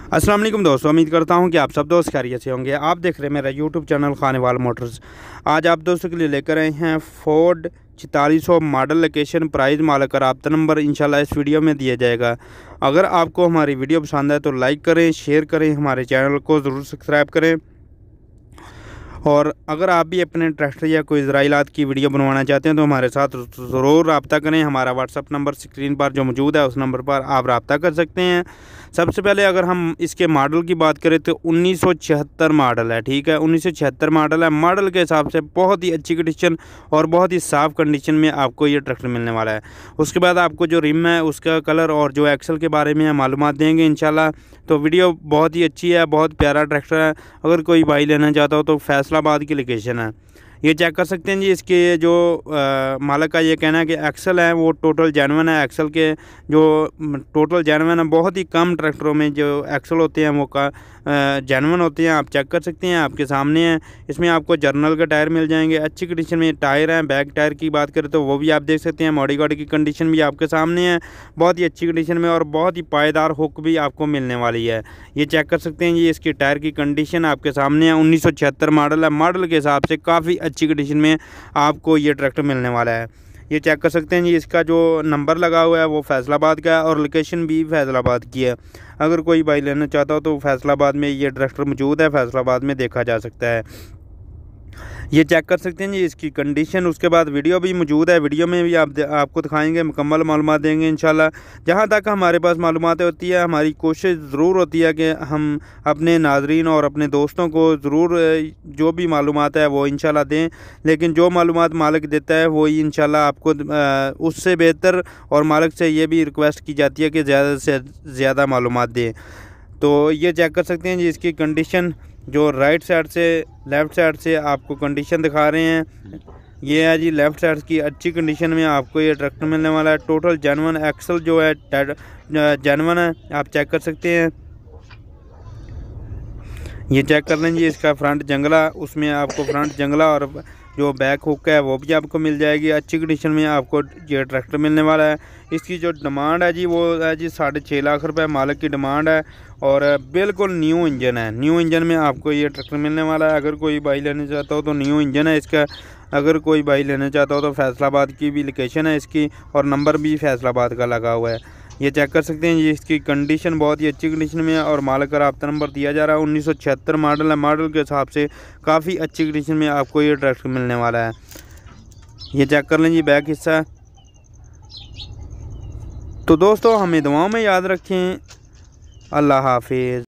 अस्सलाम वालेकुम दोस्तों, उम्मीद करता हूं कि आप सब दोस्त खैरियत से होंगे। आप देख रहे हैं मेरा यूट्यूब चैनल खानेवाल मोटर्स। आज आप दोस्तों के लिए लेकर आए हैं फोर्ड 4600 मॉडल, लोकेशन, प्राइस, मालिक का रब्ता नंबर इंशाल्लाह इस वीडियो में दिया जाएगा। अगर आपको हमारी वीडियो पसंद है तो लाइक करें, शेयर करें, हमारे चैनल को ज़रूर सब्सक्राइब करें। और अगर आप भी अपने ट्रैक्टर या कोई ज़रई आलात की वीडियो बनवाना चाहते हैं तो हमारे साथ ज़रूर रब्ता करें। हमारा व्हाट्सअप नंबर स्क्रीन पर जो मौजूद है उस नंबर पर आप रब्ता कर सकते हैं। सबसे पहले अगर हम इसके मॉडल की बात करें तो 1976 मॉडल है, ठीक है, 1976 मॉडल है। मॉडल के हिसाब से बहुत ही अच्छी कंडीशन और बहुत ही साफ़ कंडीशन में आपको ये ट्रैक्टर मिलने वाला है। उसके बाद आपको जो रिम है उसका कलर और जो एक्सल के बारे में मालूमात देंगे इंशाल्लाह। तो वीडियो बहुत ही अच्छी है, बहुत प्यारा ट्रैक्टर है। अगर कोई भाई लेना चाहता हो तो फैसलाबाद की लोकेशन है, ये चेक कर सकते हैं जी। इसके जो मालिक का ये कहना है कि एक्सल है वो टोटल जेन्युइन है। एक्सल के जो टोटल जेन्युइन है, बहुत ही कम ट्रैक्टरों में जो एक्सल होते हैं वो जेन्युइन होते हैं। आप चेक कर सकते हैं, आपके सामने हैं। इसमें आपको जर्नल के टायर मिल जाएंगे, अच्छी कंडीशन में टायर हैं। बैक टायर की बात करें तो वो भी आप देख सकते हैं। मॉडिफाइड की कंडीशन भी आपके सामने है, बहुत ही अच्छी कंडीशन में, और बहुत ही पायदार हुक भी आपको मिलने वाली है। ये चेक कर सकते हैं जी, इसकी टायर की कंडीशन आपके सामने है। 1976 मॉडल है। मॉडल के हिसाब से काफ़ी अच्छी कंडीशन में आपको ये ट्रैक्टर मिलने वाला है। ये चेक कर सकते हैं जी, इसका जो नंबर लगा हुआ है वो फैसलाबाद का है और लोकेशन भी फैसलाबाद की है। अगर कोई भाई लेना चाहता हो तो फैसलाबाद में ये ट्रैक्टर मौजूद है, फैसलाबाद में देखा जा सकता है। ये चेक कर सकते हैं जी इसकी कंडीशन। उसके बाद वीडियो भी मौजूद है, वीडियो में भी आपको दिखाएंगे, मुकम्मल मालूमात देंगे इंशाल्लाह। जहाँ तक हमारे पास मालूमात होती है, हमारी कोशिश ज़रूर होती है कि हम अपने नाजरीन और अपने दोस्तों को ज़रूर जो भी मालूमात है वो इंशाल्लाह दें। लेकिन जो मालूमात मालिक देता है वही इंशाल्लाह आपको उससे बेहतर, और मालिक से ये भी रिक्वेस्ट की जाती है कि ज़्यादा से ज़्यादा मालूमात दें। तो ये चेक कर सकते हैं जी इसकी कंडीशन, जो राइट साइड से लेफ़्ट साइड से आपको कंडीशन दिखा रहे हैं। ये है जी लेफ़्ट साइड की अच्छी कंडीशन में आपको ये ट्रैक्टर मिलने वाला है। टोटल जेन्युइन एक्सल जो है जेन्युइन है, आप चेक कर सकते हैं। ये चेक कर लें जी इसका फ्रंट जंगला, उसमें आपको फ्रंट जंगला और जो बैक हुक है वो भी आपको मिल जाएगी। अच्छी कंडीशन में आपको ये ट्रैक्टर मिलने वाला है। इसकी जो डिमांड है जी वो है जी 6.5 लाख रुपए मालिक की डिमांड है, और बिल्कुल न्यू इंजन है। न्यू इंजन में आपको ये ट्रैक्टर मिलने वाला है। अगर कोई भाई लेना चाहता हो तो न्यू इंजन है इसका। अगर कोई भाई लेना चाहता हो तो फैसलाबाद की भी लोकेशन है इसकी, और नंबर भी फैसलाबाद का लगा हुआ है। ये चेक कर सकते हैं जी इसकी कंडीशन बहुत ही अच्छी कंडीशन में है, और मालिक का रब्ता नंबर दिया जा रहा है। 1976 मॉडल है। मॉडल के हिसाब से काफ़ी अच्छी कंडीशन में आपको ये ट्रैक्टर मिलने वाला है। ये चेक कर लें जी बैक हिस्सा। तो दोस्तों हमें दुआओं में याद रखें। अल्लाह हाफिज़।